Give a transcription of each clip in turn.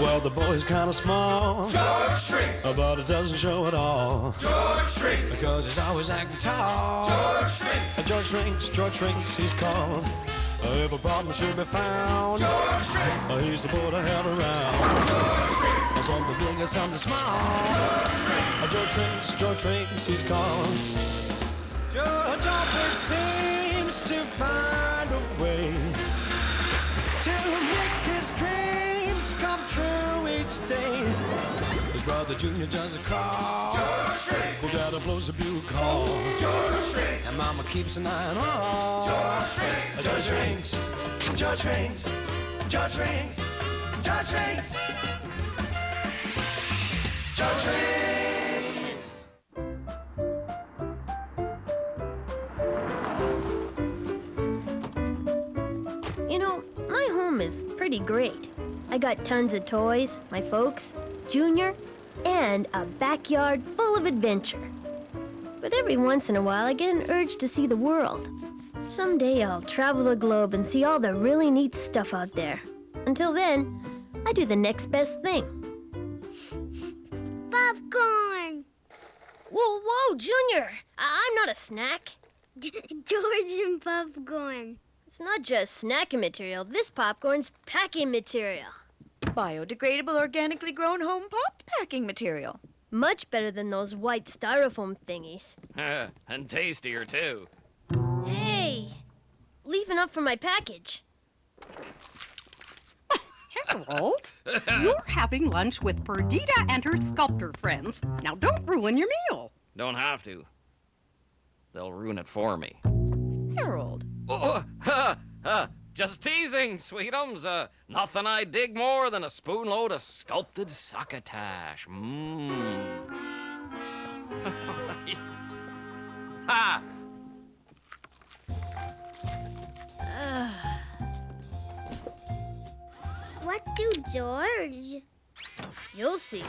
Well, the boy's kind of small. George Shrinks. But it doesn't show at all. George Shrinks. Because he's always acting tall. George Shrinks. George Shrinks, he's called. If a problem should be found, George Shrinks. He's the boy to have around. George Shrinks. Something big or something small. George Shrinks, he's called. George always seems to find a way to make his dreams come true each day. His brother Junior does a call. George Shrinks. Who got a blows a bugle call. George Shrinks. And Mama keeps an eye on all. George Shrinks. George Shrinks. George Shrinks. George Shrinks. George Shrinks. George Shrinks. You know, my home is pretty great. I got tons of toys, my folks, Junior, and a backyard full of adventure. But every once in a while, I get an urge to see the world. Someday I'll travel the globe and see all the really neat stuff out there. Until then, I do the next best thing. Popcorn! Whoa, Junior! I'm not a snack. George and popcorn. It's not just snacking material. This popcorn's packing material. Biodegradable, organically grown home popped packing material. Much better than those white styrofoam thingies. And tastier, too. Hey! Leave enough for my package. Harold, you're having lunch with Perdita and her sculptor friends. Now don't ruin your meal. Don't have to. They'll ruin it for me. Harold. Oh, just teasing, sweetums. Nothing I dig more than a spoonload of sculpted succotash. Ha! What do George? You'll see.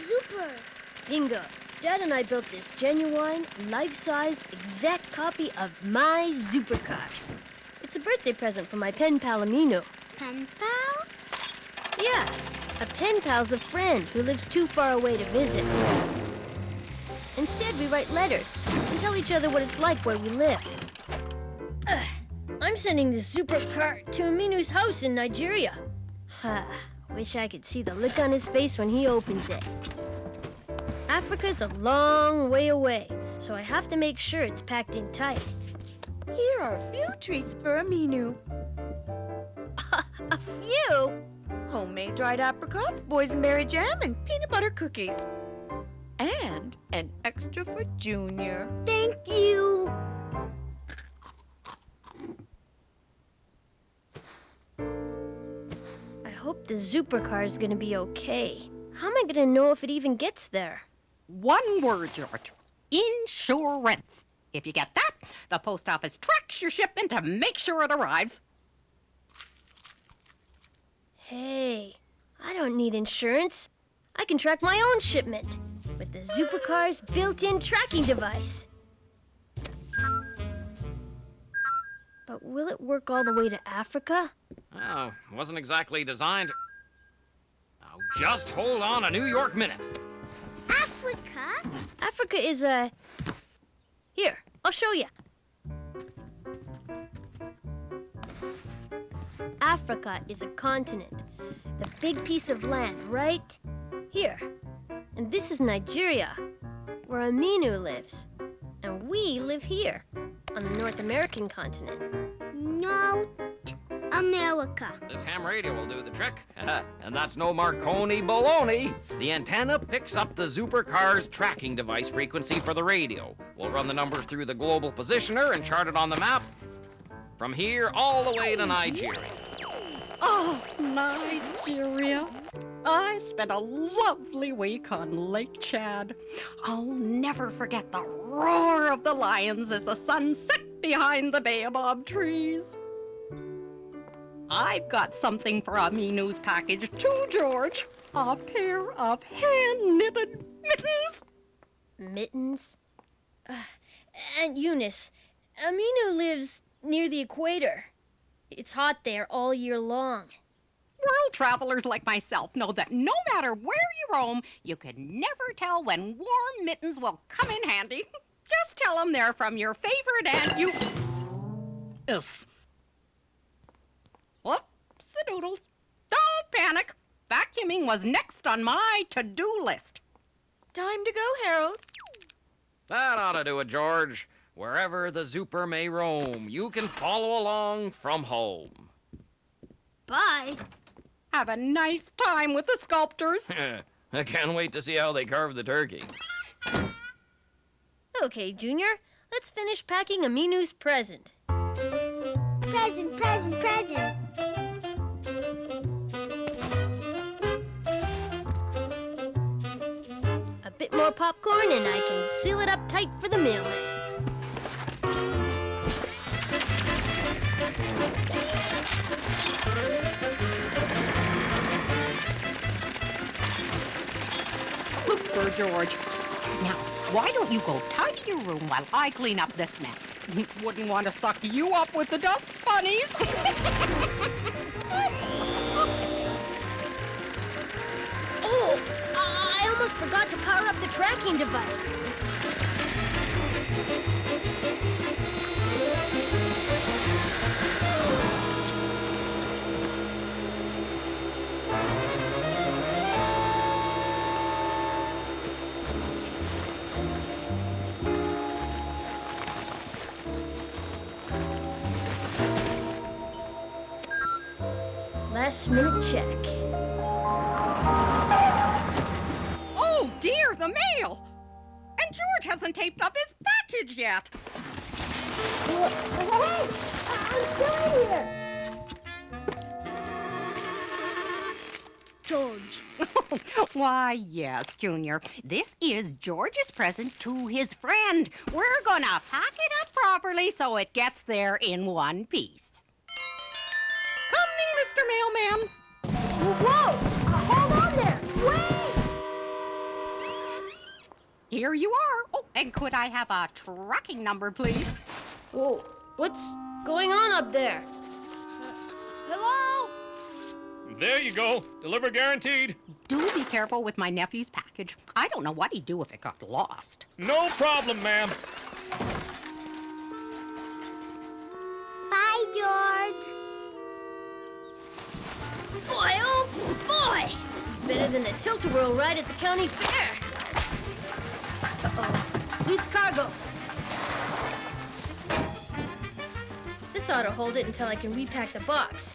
Super. Bingo. Dad and I built this genuine, life-sized, exact copy of my supercar. It's a birthday present from my pen pal Aminu. Pen pal? Yeah, a pen pal's a friend who lives too far away to visit. Instead, we write letters and tell each other what it's like where we live. I'm sending this supercar to Aminu's house in Nigeria. Wish I could see the look on his face when he opens it. Africa's a long way away, so I have to make sure it's packed in tight. Here are a few treats for Aminu. A few? Homemade dried apricots, boysenberry jam, and peanut butter cookies. And an extra for Junior. Thank you. I hope the supercar's gonna be okay. How am I gonna know if it even gets there? One word, George. Insurance. If you get that, the post office tracks your shipment to make sure it arrives. Hey, I don't need insurance. I can track my own shipment with the supercar's built-in tracking device. But will it work all the way to Africa? Oh, wasn't exactly designed. Now, just hold on a New York minute. Africa? Africa is Here, I'll show you. Africa is a continent. The big piece of land right here. And this is Nigeria, where Aminu lives. And we live here, on the North American continent. North America. This ham radio will do the trick. And that's no Marconi baloney. The antenna picks up the supercar's tracking device frequency for the radio. We'll run the numbers through the global positioner and chart it on the map. From here all the way to Nigeria. Oh, Nigeria. I spent a lovely week on Lake Chad. I'll never forget the roar of the lions as the sun set behind the baobab trees. I've got something for a me news package too, George. A pair of hand-knitted mittens. Mittens? Aunt Eunice, Aminu lives near the equator. It's hot there all year long. World travelers like myself know that no matter where you roam, you can never tell when warm mittens will come in handy. Just tell them they're from your favorite Aunt you... Yes. Whoopsie-doodles. Don't panic. Vacuuming was next on my to-do list. Time to go, Harold. That ought to do it, George. Wherever the Zooper may roam, you can follow along from home. Bye. Have a nice time with the sculptors. I can't wait to see how they carve the turkey. Okay, Junior, let's finish packing Aminu's present. Present, present, present. A bit more popcorn and I can seal it up tight for the mailman. Super, George. Now, why don't you go tidy your room while I clean up this mess? Wouldn't want to suck you up with the dust bunnies. Oh, I almost forgot to power up the tracking device. Last minute check. Oh, dear, the mail! And George hasn't taped up his package yet. I'm still here. George. Why, yes, Junior. This is George's present to his friend. We're gonna pack it up properly so it gets there in one piece. Coming, Mr. Mailman. Whoa! Hold on there! Wait! Here you are. Oh, and could I have a tracking number, please? Whoa! What's going on up there? Hello? There you go. Deliver guaranteed. Do be careful with my nephew's package. I don't know what he'd do if it got lost. No problem, ma'am. Bye, George. Boy, oh boy! This is better than the tilt-a-whirl ride at the county fair. Uh-oh. Loose cargo. This ought to hold it until I can repack the box.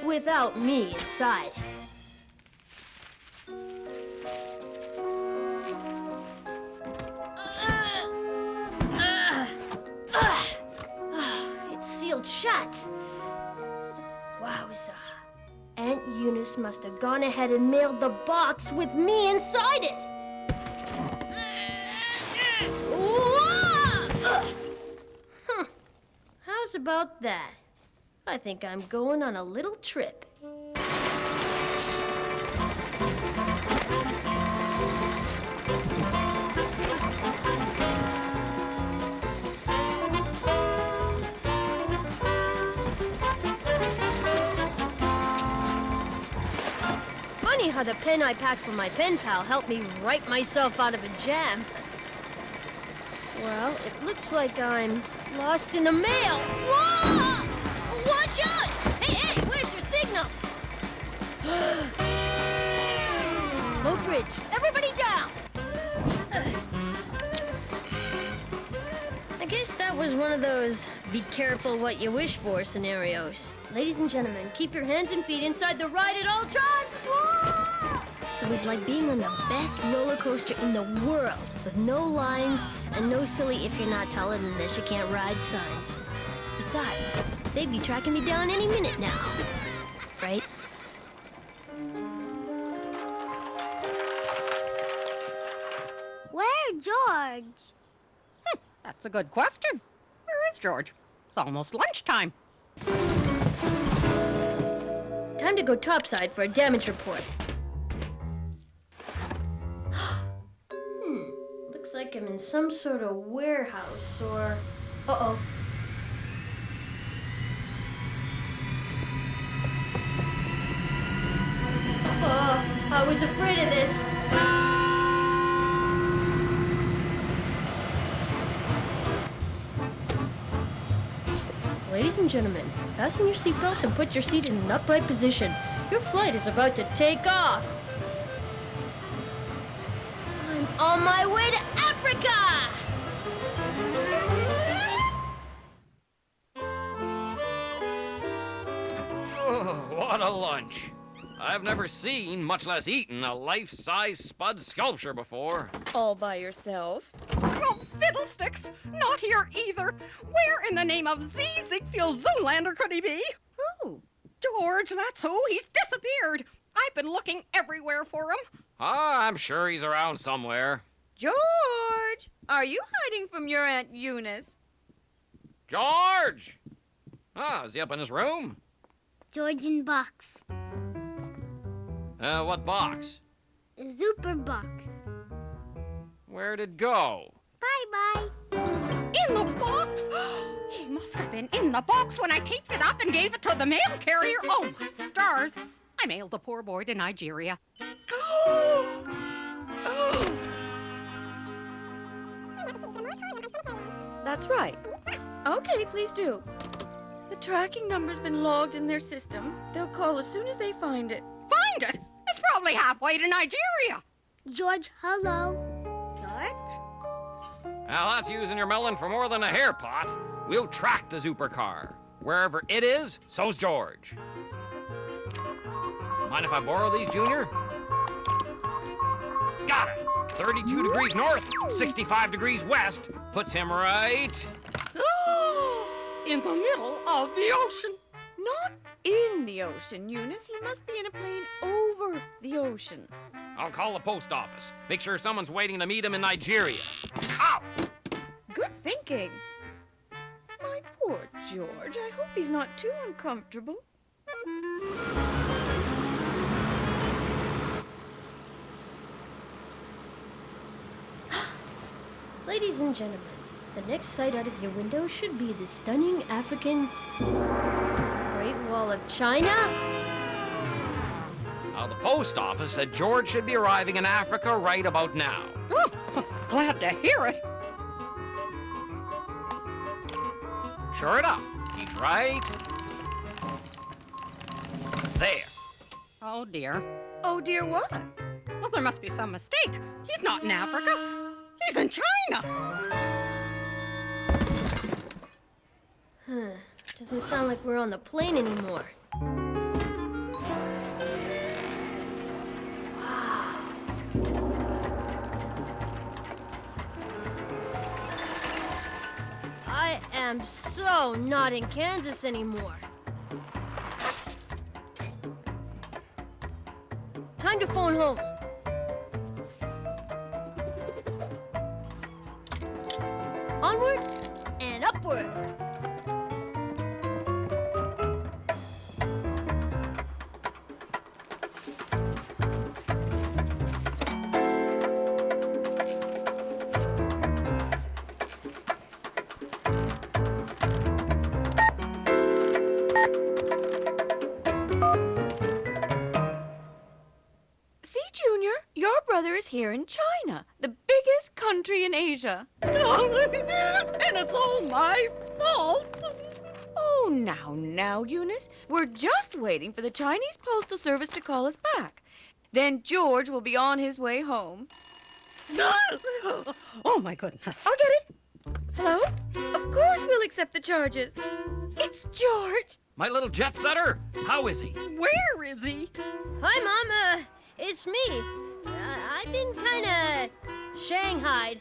Without me inside. It's sealed shut. Wowza. Aunt Eunice must have gone ahead and mailed the box with me inside it. How's about that? I think I'm going on a little trip. Funny how the pen I packed for my pen pal helped me write myself out of a jam. Well, it looks like I'm lost in the mail. Whoa! Watch out! Hey, where's your signal? Low bridge. Everybody down! I guess that was one of those be careful what you wish for scenarios. Ladies and gentlemen, keep your hands and feet inside the ride at all times. Whoa! It was like being on the best roller coaster in the world, with no lines and no silly if you're not taller than this, you can't ride signs. Besides, they'd be tracking me down any minute now. Right? George? That's a good question. Where is George? It's almost lunchtime. Time to go topside for a damage report. Looks like I'm in some sort of warehouse or... Uh-oh. Oh, I was afraid of this. Ladies and gentlemen, fasten your seatbelt and put your seat in an upright position. Your flight is about to take off. I'm on my way to Africa! Oh, what a lunch. I've never seen, much less eaten, a life-size spud sculpture before. All by yourself? Oh, fiddlesticks! Not here either. Where in the name of Z Ziegfeld Zoolander could he be? Who? George, that's who. He's disappeared. I've been looking everywhere for him. Ah, I'm sure he's around somewhere. George! Are you hiding from your Aunt Eunice? George! Ah, is he up in his room? George in box. What box? A super box. Where'd it go? Bye-bye. In the box? He must have been in the box when I taped it up and gave it to the mail carrier. Oh, my stars. I mailed the poor boy to Nigeria. That's right. Okay, please do. The tracking number's been logged in their system. They'll call as soon as they find it. Find it? It's probably halfway to Nigeria. George, hello. George? Now, that's using your melon for more than a hair pot. We'll track the supercar. Wherever it is, so's George. Mind if I borrow these, Junior? Got it. 32 degrees north, 65 degrees west. Puts him right... In the middle of the ocean. Not in the ocean, Eunice. He must be in a plane over the ocean. I'll call the post office. Make sure someone's waiting to meet him in Nigeria. Ow! Good thinking. My poor George. I hope he's not too uncomfortable. Ladies and gentlemen, the next sight out of your window should be the stunning African Great Wall of China. Now, the post office said George should be arriving in Africa right about now. Oh, glad to hear it. Sure enough, he's right there. Oh, dear. Oh, dear, what? Well, there must be some mistake. He's not in Africa. He's in China. Doesn't sound like we're on the plane anymore. Wow. I am so not in Kansas anymore. Time to phone home. Onward and upward. See, Junior, your brother is here in China, the biggest country in Asia. And it's all my fault. Oh, now, Eunice. We're just waiting for the Chinese Postal Service to call us back. Then George will be on his way home. Oh, my goodness. I'll get it. Hello? Of course we'll accept the charges. It's George. My little jet setter, how is he? Where is he? Hi, Mom. It's me. I've been kind of shanghaied.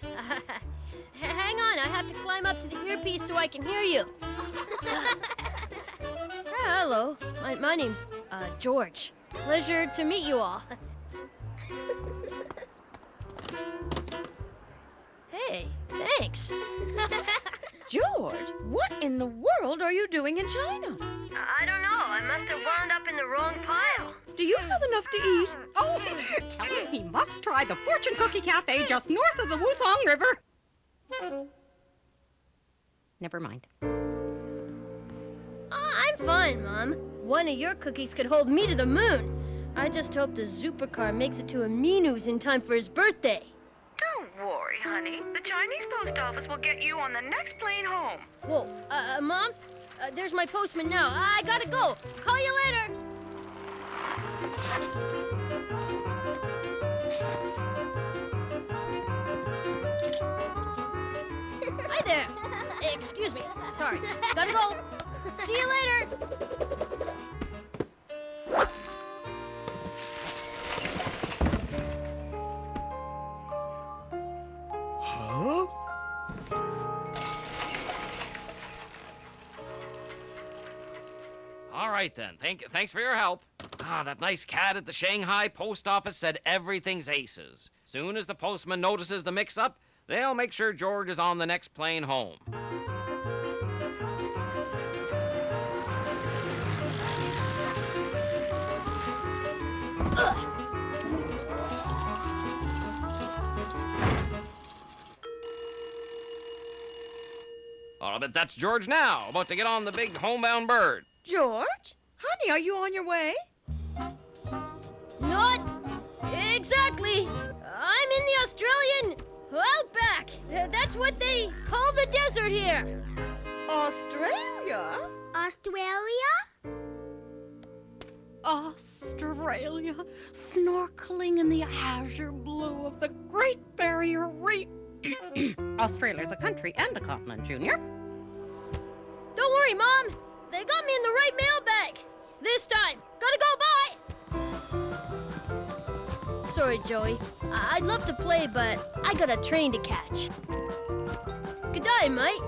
Hang on, I have to climb up to the earpiece so I can hear you. Hello, my name's George. Pleasure to meet you all. Hey, thanks. George, what in the world are you doing in China? I don't know. I must have wound up in the wrong pile. Do you have enough to eat? Oh, tell him he must try the Fortune Cookie Cafe just north of the Wusong River. Never mind. I'm fine, Mom. One of your cookies could hold me to the moon. I just hope the supercar makes it to Aminu's in time for his birthday. Don't worry, honey. The Chinese post office will get you on the next plane home. Whoa, Mom? There's my postman now. I gotta go. Call you later. Hi there. Excuse me. Sorry. Gotta go. See you later. Huh? All right, then. Thanks for your help. That nice cat at the Shanghai post office said everything's aces. Soon as the postman notices the mix-up, they'll make sure George is on the next plane home. But that's George now, about to get on the big homebound bird. George? Honey, are you on your way? Not exactly. I'm in the Australian outback. That's what they call the desert here. Australia? Australia? Australia, snorkeling in the azure blue of the Great Barrier Reef. Australia's a country and a continent, Junior. Don't worry, Mom. They got me in the right mailbag. This time. Gotta go, bye. Sorry, Joey. I'd love to play, but I got a train to catch. Good day, mate.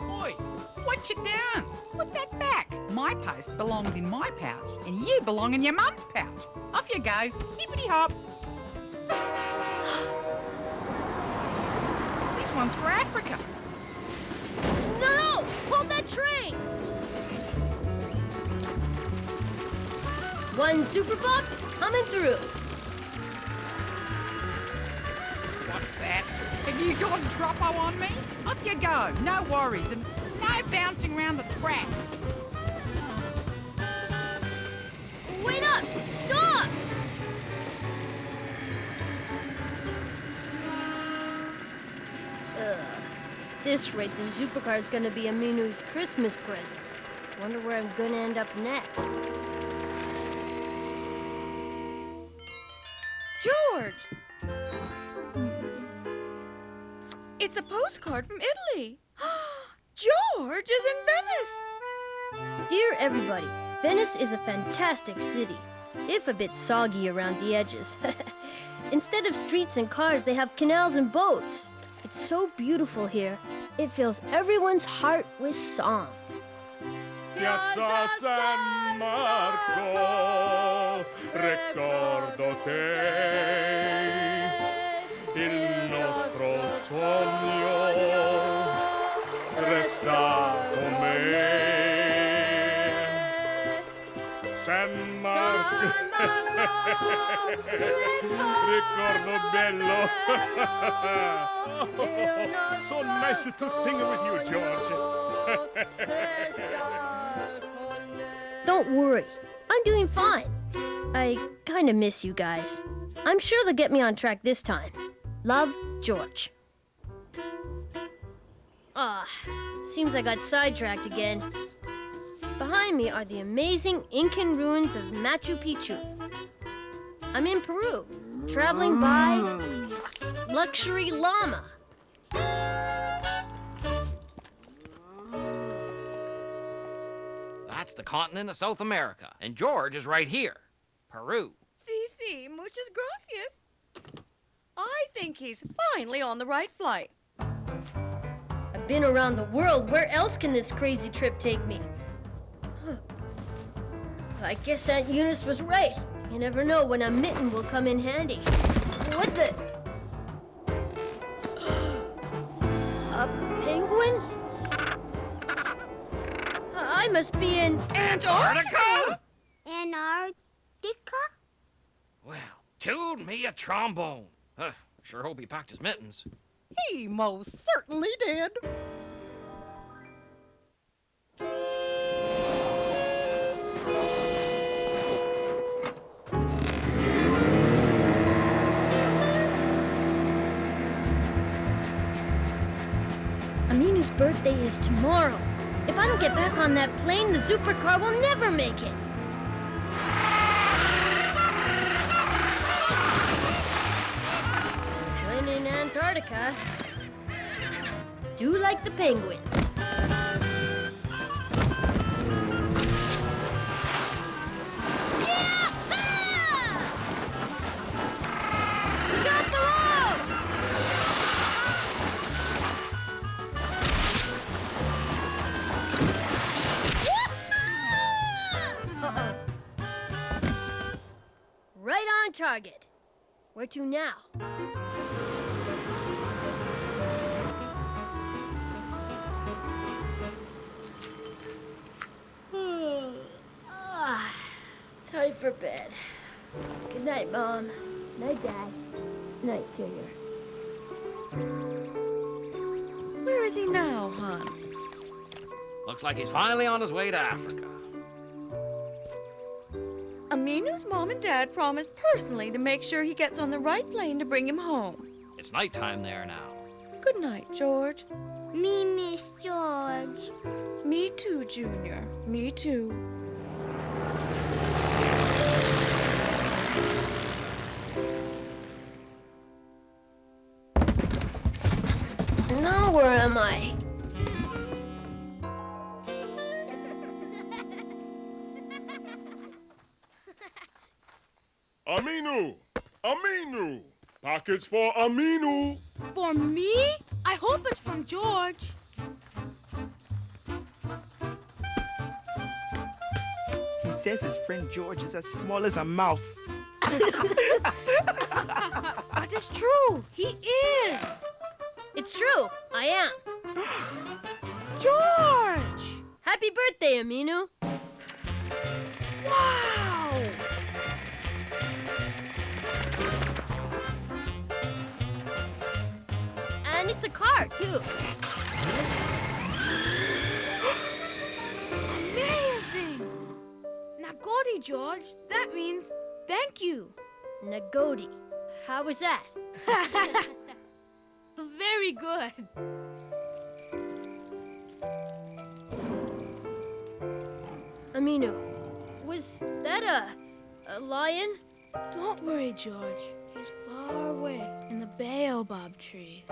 Oi, what you doing? Put that back. My post belongs in my pouch, and you belong in your mum's pouch. Off you go. Hippity hop. This one's for Africa. No! Hold that train! One super box coming through. What's that? Have you got a droppo on me? Off you go. No worries, and no bouncing around the tracks. Wait up! Stop! This rate, the supercar's gonna be Aminu's Christmas present. Wonder where I'm gonna end up next. George! It's a postcard from Italy. George is in Venice! Dear everybody, Venice is a fantastic city, if a bit soggy around the edges. Instead of streets and cars, they have canals and boats. It's so beautiful here, it fills everyone's heart with song. Piazza San Marco, ricordo te, il nostro sogno resta con me. San Marco, ricordo bello. So nice to sing with you, George. Don't worry, I'm doing fine. I kind of miss you guys. I'm sure they'll get me on track this time. Love, George. Seems I got sidetracked again. Behind me are the amazing Incan ruins of Machu Picchu. I'm in Peru, traveling by luxury llama. That's the continent of South America, and George is right here, Peru. Si, muchas gracias. I think he's finally on the right flight. I've been around the world. Where else can this crazy trip take me? I guess Aunt Eunice was right. You never know when a mitten will come in handy. What the? I must be in Antarctica? Antarctica? Well, tune me a trombone. Sure hope he packed his mittens. He most certainly did. Aminu's birthday is tomorrow. If I don't get back on that plane, the supercar will never make it. When in Antarctica, do like the penguins. We got the road! Uh-oh. Right on target. Where to now? Time for bed. Good night, Mom. Night, Dad. Night, Junior. Where is he now, hon? Looks like he's finally on his way to Africa. Aminu's mom and dad promised personally to make sure he gets on the right plane to bring him home. It's nighttime there now. Good night, George. Me miss George. Me too, Junior. Me too. Now where am I? Aminu! Aminu! Package for Aminu! For me? I hope it's from George. He says his friend George is as small as a mouse. But it's true. He is. It's true. I am. George! Happy birthday, Aminu. Wow! And it's a car, too. Amazing! Nagodi, George. That means thank you. Nagodi. How was that? Very good. Aminu, was that a lion? Don't worry, George. He's far away in the baobab trees.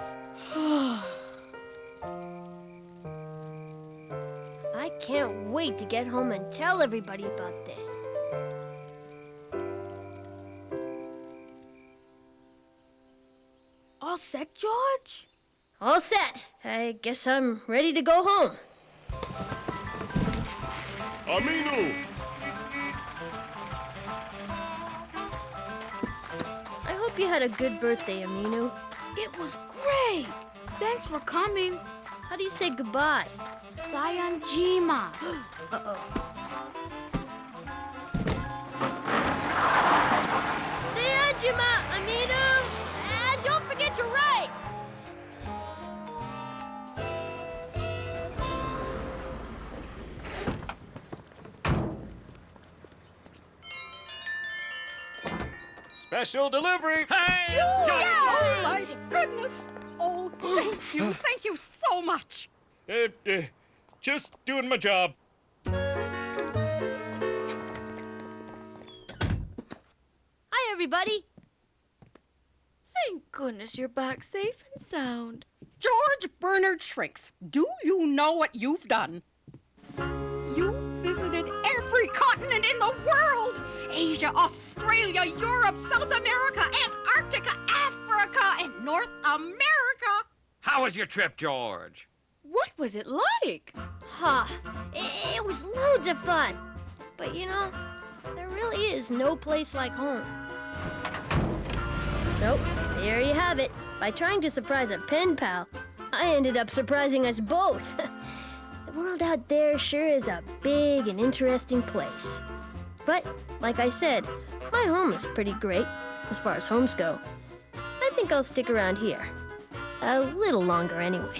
I can't wait to get home and tell everybody about this. All set, George? All set. I guess I'm ready to go home. Aminu! I hope you had a good birthday, Aminu. It was great. Thanks for coming. How do you say goodbye? Sayanjima. Uh-oh. Sayanjima, Aminu! And don't forget to write! Special delivery! Hey! Oh, my goodness! Oh, thank you so much. Just doing my job. Hi, everybody. Thank goodness you're back safe and sound. George Bernard Shrinks, do you know what you've done? You've visited every continent in the world. Asia, Australia, Europe, South America, Antarctica, Africa, and North America. How was your trip, George? What was it like? Ha! It was loads of fun. But you know, there really is no place like home. So, there you have it. By trying to surprise a pen pal, I ended up surprising us both. The world out there sure is a big and interesting place. But, like I said, my home is pretty great, as far as homes go. I think I'll stick around here. A little longer anyway.